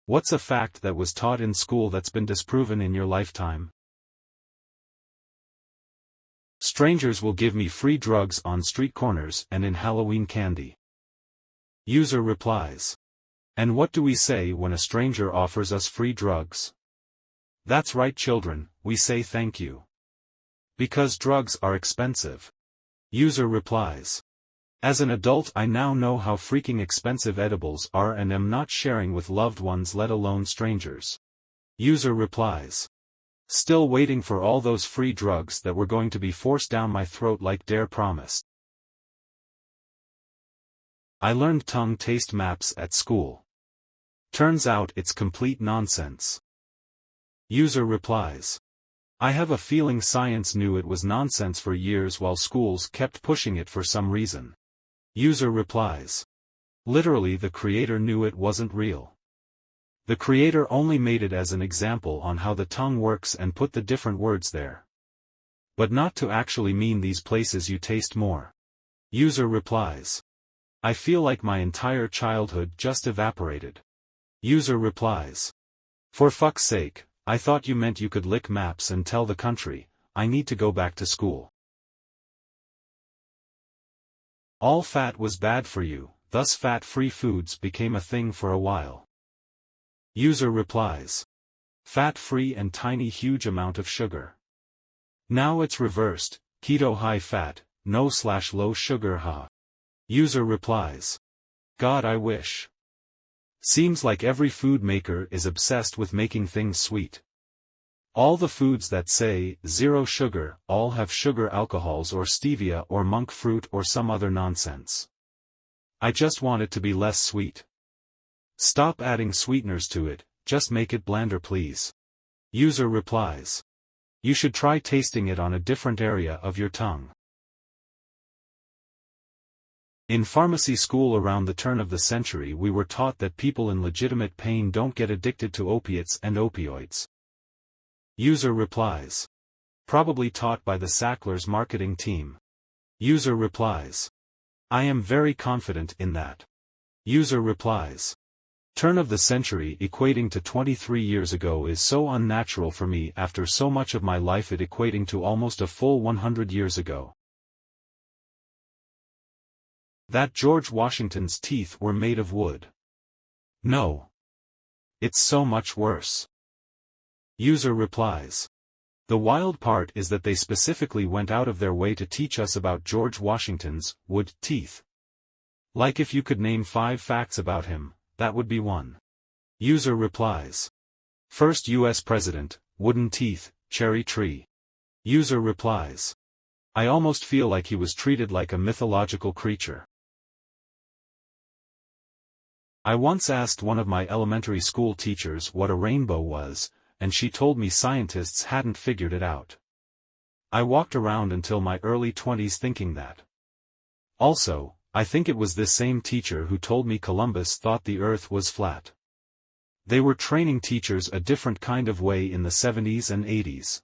What's a fact that was taught in school that's been disproven in your lifetime? Strangers will give me free drugs on street corners and in Halloween candy. User replies. And what do we say when a stranger offers us free drugs? That's right, children, we say thank you. Because drugs are expensive. User replies. As an adult, I now know how freaking expensive edibles are and am not sharing with loved ones, let alone strangers. User replies. Still waiting for all those free drugs that were going to be forced down my throat like Dare promised. I learned tongue taste maps at school. Turns out it's complete nonsense. User replies. I have a feeling science knew it was nonsense for years while schools kept pushing it for some reason. User replies. Literally, the creator knew it wasn't real. The creator only made it as an example on how the tongue works and put the different words there. But not to actually mean these places you taste more. User replies. I feel like my entire childhood just evaporated. User replies. For fuck's sake, I thought you meant you could lick maps and tell the country, I need to go back to school. All fat was bad for you, thus fat-free foods became a thing for a while. User replies. Fat-free and tiny huge amount of sugar. Now it's reversed, keto high fat, no/low sugar ha. User replies. God, I wish. Seems like every food maker is obsessed with making things sweet. All the foods that say, 0 sugar, all have sugar alcohols or stevia or monk fruit or some other nonsense. I just want it to be less sweet. Stop adding sweeteners to it, just make it blander please. User replies. You should try tasting it on a different area of your tongue. In pharmacy school around the turn of the century, we were taught that people in legitimate pain don't get addicted to opiates and opioids. User replies. Probably taught by the Sacklers marketing team. User replies. I am very confident in that. User replies. Turn of the century equating to 23 years ago is so unnatural for me after so much of my life it equating to almost a full 100 years ago. That George Washington's teeth were made of wood. No. It's so much worse. User replies. The wild part is that they specifically went out of their way to teach us about George Washington's wood teeth. Like if you could name 5 facts about him, that would be one. User replies. First US President, wooden teeth, cherry tree. User replies. I almost feel like he was treated like a mythological creature. I once asked one of my elementary school teachers what a rainbow was, and she told me scientists hadn't figured it out. I walked around until my early 20s thinking that. Also, I think it was this same teacher who told me Columbus thought the earth was flat. They were training teachers a different kind of way in the 70s and 80s.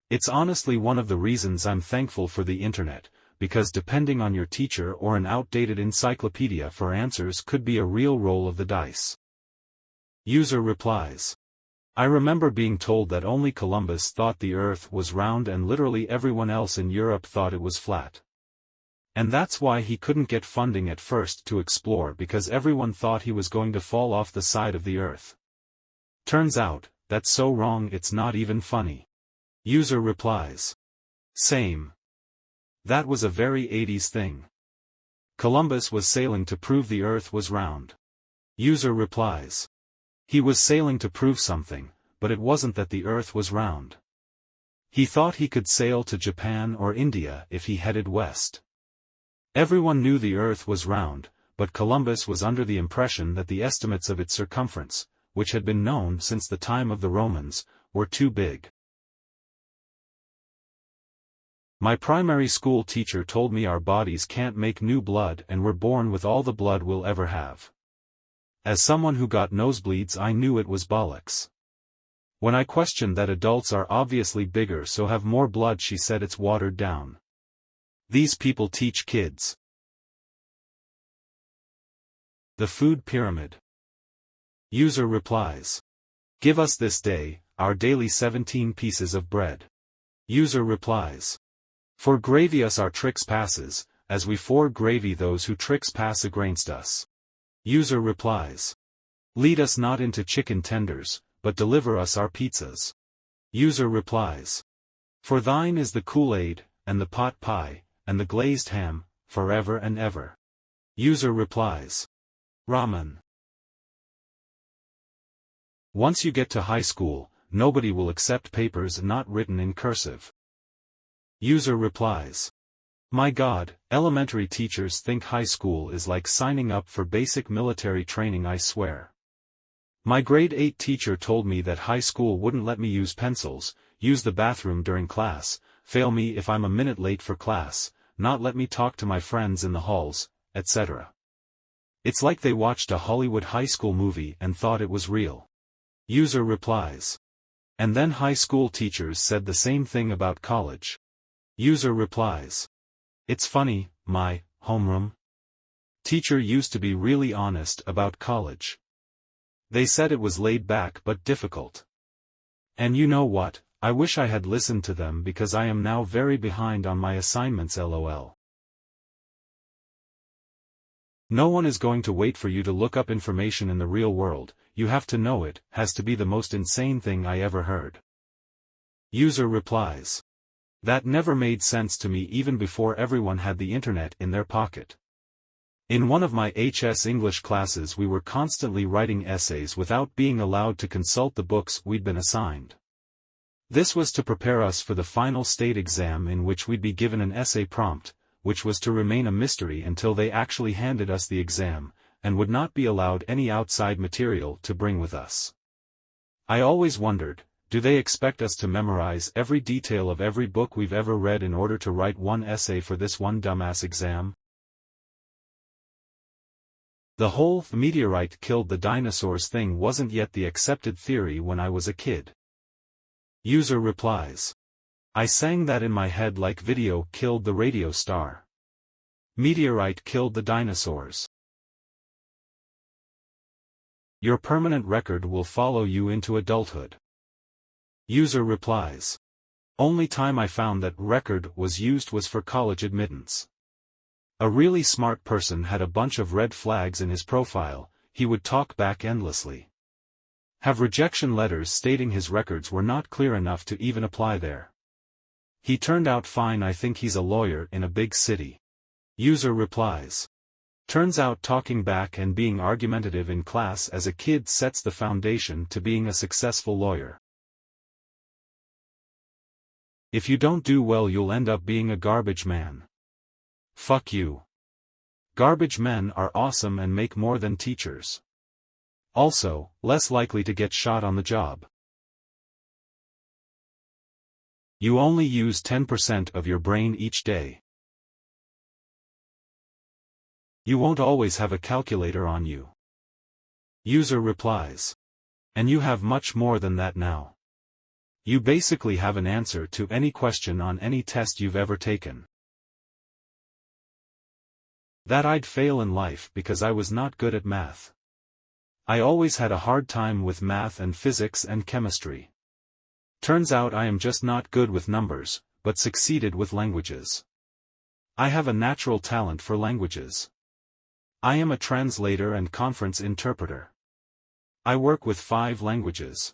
It's honestly one of the reasons I'm thankful for the internet, because depending on your teacher or an outdated encyclopedia for answers could be a real roll of the dice. User replies. I remember being told that only Columbus thought the earth was round and literally everyone else in Europe thought it was flat. And that's why he couldn't get funding at first to explore, because everyone thought he was going to fall off the side of the earth. Turns out, that's so wrong it's not even funny. User replies. Same. That was a very 80s thing. Columbus was sailing to prove the earth was round. User replies. He was sailing to prove something, but it wasn't that the earth was round. He thought he could sail to Japan or India if he headed west. Everyone knew the earth was round, but Columbus was under the impression that the estimates of its circumference, which had been known since the time of the Romans, were too big. My primary school teacher told me our bodies can't make new blood and we're born with all the blood we'll ever have. As someone who got nosebleeds, I knew it was bollocks. When I questioned that adults are obviously bigger so have more blood, she said it's watered down. These people teach kids. The food pyramid. User replies. Give us this day, our daily 17 pieces of bread. User replies. For gravy us our tricks passes, as we for gravy those who tricks pass against us. User replies. Lead us not into chicken tenders, but deliver us our pizzas. User replies. For thine is the Kool-Aid, and the pot pie, and the glazed ham, forever and ever. User replies. Ramen. Once you get to high school, nobody will accept papers not written in cursive. User replies. My God, elementary teachers think high school is like signing up for basic military training, I swear. My grade 8 teacher told me that high school wouldn't let me use pencils, use the bathroom during class, fail me if I'm a minute late for class, not let me talk to my friends in the halls, etc. It's like they watched a Hollywood high school movie and thought it was real. User replies. And then high school teachers said the same thing about college. User replies. It's funny, my homeroom teacher used to be really honest about college. They said it was laid back but difficult. And you know what, I wish I had listened to them because I am now very behind on my assignments, lol. No one is going to wait for you to look up information in the real world, you have to know it, has to be the most insane thing I ever heard. User replies. That never made sense to me even before everyone had the internet in their pocket. In one of my HS English classes we were constantly writing essays without being allowed to consult the books we'd been assigned. This was to prepare us for the final state exam in which we'd be given an essay prompt, which was to remain a mystery until they actually handed us the exam, and would not be allowed any outside material to bring with us. I always wondered, do they expect us to memorize every detail of every book we've ever read in order to write one essay for this one dumbass exam? The whole meteorite killed the dinosaurs thing wasn't yet the accepted theory when I was a kid. User replies. I sang that in my head like video killed the radio star. Meteorite killed the dinosaurs. Your permanent record will follow you into adulthood. User replies. Only time I found that record was used was for college admittance. A really smart person had a bunch of red flags in his profile, he would talk back endlessly. Have rejection letters stating his records were not clear enough to even apply there. He turned out fine, I think he's a lawyer in a big city. User replies. Turns out talking back and being argumentative in class as a kid sets the foundation to being a successful lawyer. If you don't do well you'll end up being a garbage man. Fuck you. Garbage men are awesome and make more than teachers. Also, less likely to get shot on the job. You only use 10% of your brain each day. You won't always have a calculator on you. User replies. And you have much more than that now. You basically have an answer to any question on any test you've ever taken. That I'd fail in life because I was not good at math. I always had a hard time with math and physics and chemistry. Turns out I am just not good with numbers, but succeeded with languages. I have a natural talent for languages. I am a translator and conference interpreter. I work with 5 languages.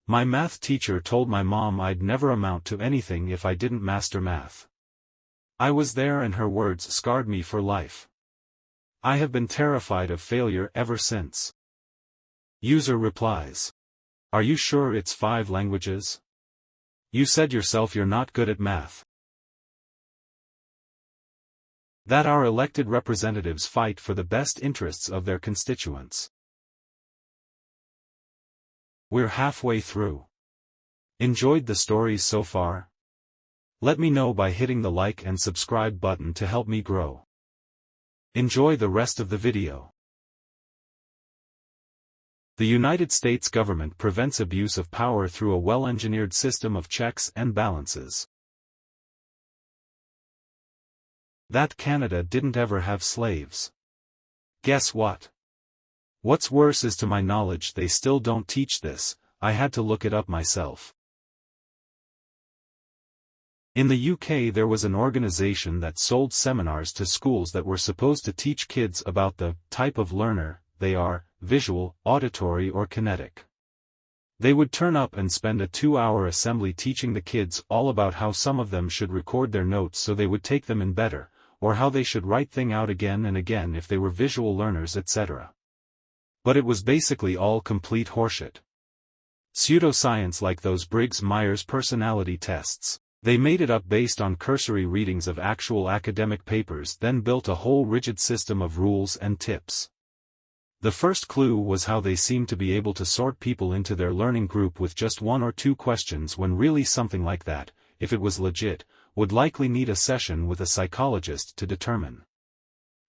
My math teacher told my mom I'd never amount to anything if I didn't master math. I was there and her words scarred me for life. I have been terrified of failure ever since. User replies. Are you sure it's 5 languages? You said yourself you're not good at math. That our elected representatives fight for the best interests of their constituents. We're halfway through. Enjoyed the stories so far? Let me know by hitting the like and subscribe button to help me grow. Enjoy the rest of the video. The United States government prevents abuse of power through a well-engineered system of checks and balances. That Canada didn't ever have slaves. Guess what? What's worse is to my knowledge they still don't teach this. I had to look it up myself. In the UK there was an organization that sold seminars to schools that were supposed to teach kids about the type of learner they are, visual, auditory or kinetic. They would turn up and spend a 2-hour assembly teaching the kids all about how some of them should record their notes so they would take them in better, or how they should write things out again and again if they were visual learners, etc. But it was basically all complete horseshit. Pseudo-science like those Briggs-Myers personality tests. They made it up based on cursory readings of actual academic papers, then built a whole rigid system of rules and tips. The first clue was how they seemed to be able to sort people into their learning group with just 1 or 2 questions when really something like that, if it was legit, would likely need a session with a psychologist to determine.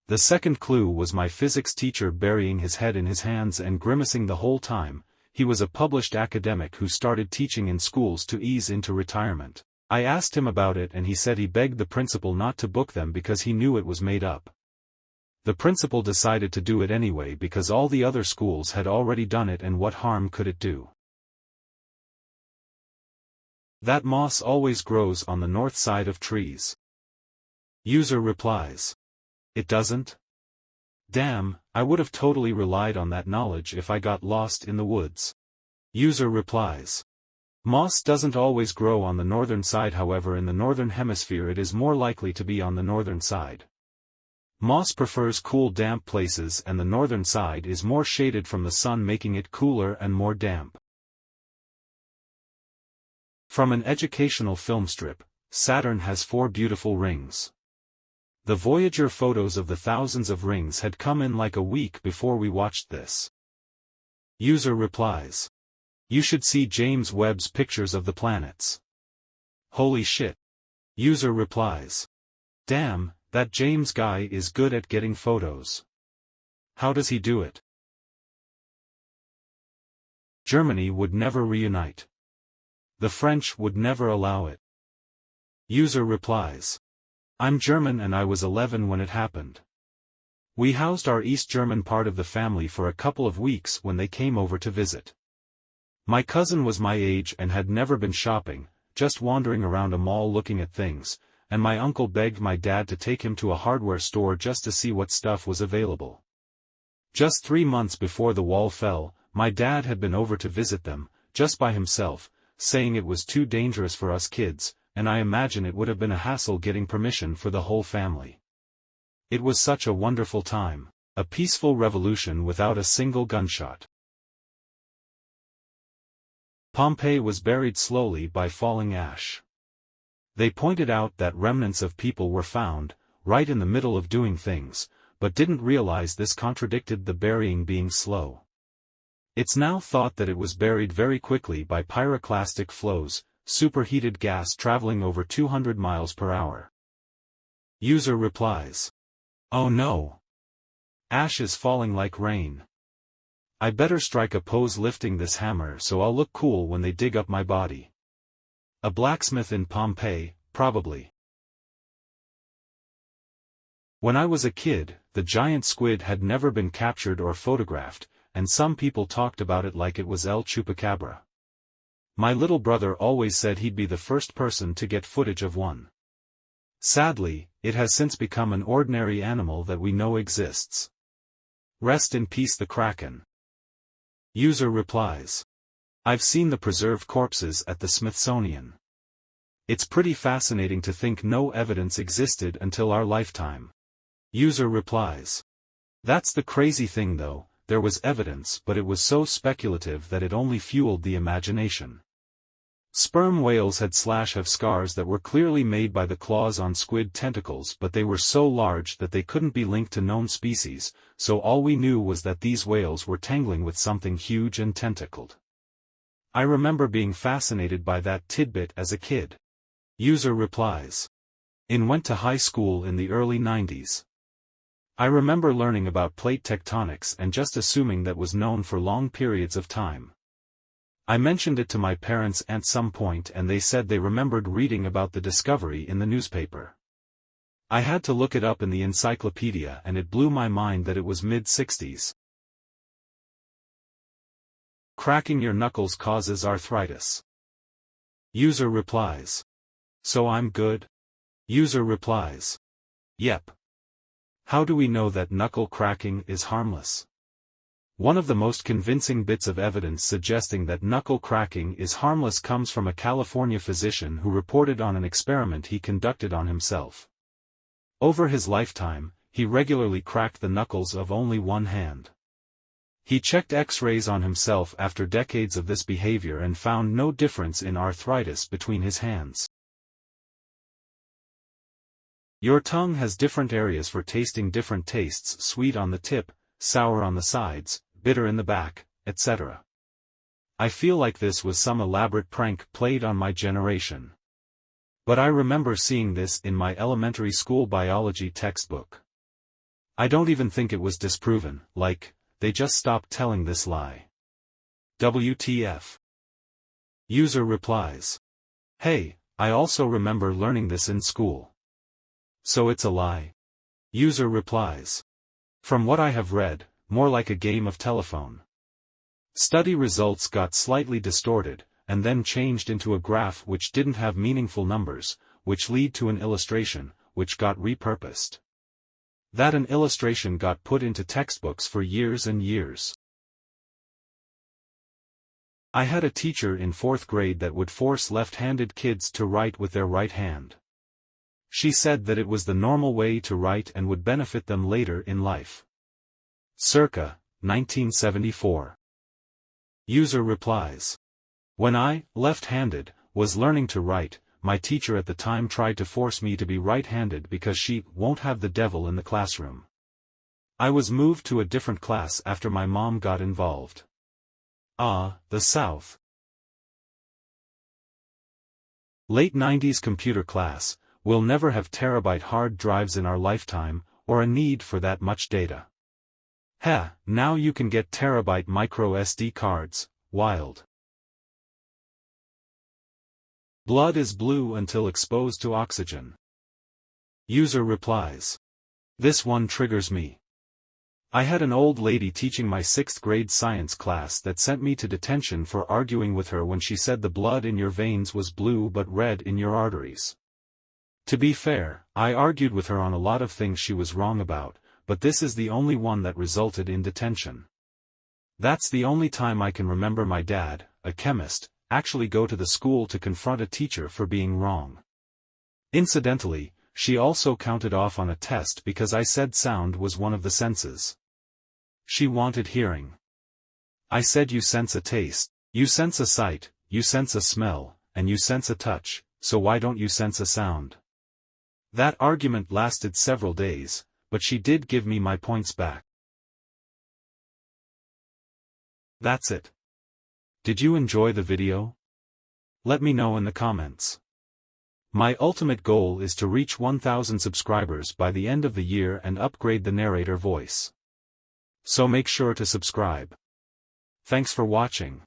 The second clue was my physics teacher burying his head in his hands and grimacing the whole time. He was a published academic who started teaching in schools to ease into retirement. I asked him about it and he said he begged the principal not to book them because he knew it was made up. The principal decided to do it anyway because all the other schools had already done it, and what harm could it do? That moss always grows on the north side of trees. User replies. It doesn't? Damn, I would have totally relied on that knowledge if I got lost in the woods. User replies. Moss doesn't always grow on the northern side, however in the northern hemisphere it is more likely to be on the northern side. Moss prefers cool damp places and the northern side is more shaded from the sun, making it cooler and more damp. From an educational film strip, Saturn has 4 beautiful rings. The Voyager photos of the thousands of rings had come in like a week before we watched this. User replies. You should see James Webb's pictures of the planets. Holy shit. User replies. Damn, that James guy is good at getting photos. How does he do it? Germany would never reunite. The French would never allow it. User replies. I'm German and I was 11 when it happened. We housed our East German part of the family for a couple of weeks when they came over to visit. My cousin was my age and had never been shopping, just wandering around a mall looking at things, and my uncle begged my dad to take him to a hardware store just to see what stuff was available. Just 3 months before the wall fell, my dad had been over to visit them, just by himself, saying it was too dangerous for us kids, and I imagine it would have been a hassle getting permission for the whole family. It was such a wonderful time, a peaceful revolution without a single gunshot. Pompeii was buried slowly by falling ash. They pointed out that remnants of people were found, right in the middle of doing things, but didn't realize this contradicted the burying being slow. It's now thought that it was buried very quickly by pyroclastic flows, superheated gas traveling over 200 miles per hour. User replies. Oh no. Ash is falling like rain. I better strike a pose lifting this hammer so I'll look cool when they dig up my body. A blacksmith in Pompeii, probably. When I was a kid, the giant squid had never been captured or photographed, and some people talked about it like it was El Chupacabra. My little brother always said he'd be the first person to get footage of one. Sadly, it has since become an ordinary animal that we know exists. Rest in peace the Kraken. User replies. I've seen the preserved corpses at the Smithsonian. It's pretty fascinating to think no evidence existed until our lifetime. User replies. That's the crazy thing though, there was evidence but it was so speculative that it only fueled the imagination. Sperm whales had have scars that were clearly made by the claws on squid tentacles, but they were so large that they couldn't be linked to known species, so all we knew was that these whales were tangling with something huge and tentacled. I remember being fascinated by that tidbit as a kid. User replies. Went to high school in the early 90s. I remember learning about plate tectonics and just assuming that was known for long periods of time. I mentioned it to my parents at some point and they said they remembered reading about the discovery in the newspaper. I had to look it up in the encyclopedia and it blew my mind that it was mid-60s. Cracking your knuckles causes arthritis. User replies. So I'm good? User replies. Yep. How do we know that knuckle cracking is harmless? One of the most convincing bits of evidence suggesting that knuckle cracking is harmless comes from a California physician who reported on an experiment he conducted on himself. Over his lifetime, he regularly cracked the knuckles of only one hand. He checked X-rays on himself after decades of this behavior and found no difference in arthritis between his hands. Your tongue has different areas for tasting different tastes: sweet on the tip, sour on the sides, bitter in the back, etc. I feel like this was some elaborate prank played on my generation. But I remember seeing this in my elementary school biology textbook. I don't even think it was disproven, like, they just stopped telling this lie. WTF? User replies. Hey, I also remember learning this in school. So it's a lie? User replies. From what I have read, more like a game of telephone. Study results got slightly distorted, and then changed into a graph which didn't have meaningful numbers, which lead to an illustration, which got repurposed. That an illustration got put into textbooks for years and years. I had a teacher in 4th grade that would force left-handed kids to write with their right hand. She said that it was the normal way to write and would benefit them later in life. Circa, 1974. User replies. When I, left-handed, was learning to write, my teacher at the time tried to force me to be right-handed because she won't have the devil in the classroom. I was moved to a different class after my mom got involved. The South. Late 90s computer class. We'll never have terabyte hard drives in our lifetime, or a need for that much data. Now you can get terabyte micro SD cards. Wild. Blood is blue until exposed to oxygen. User replies. This one triggers me. I had an old lady teaching my 6th grade science class that sent me to detention for arguing with her when she said the blood in your veins was blue but red in your arteries. To be fair, I argued with her on a lot of things she was wrong about, but this is the only one that resulted in detention. That's the only time I can remember my dad, a chemist, actually go to the school to confront a teacher for being wrong. Incidentally, she also counted off on a test because I said sound was one of the senses. She wanted hearing. I said you sense a taste, you sense a sight, you sense a smell, and you sense a touch, so why don't you sense a sound? That argument lasted several days, but she did give me my points back. That's it. Did you enjoy the video? Let me know in the comments. My ultimate goal is to reach 1,000 subscribers by the end of the year and upgrade the narrator voice. So make sure to subscribe. Thanks for watching.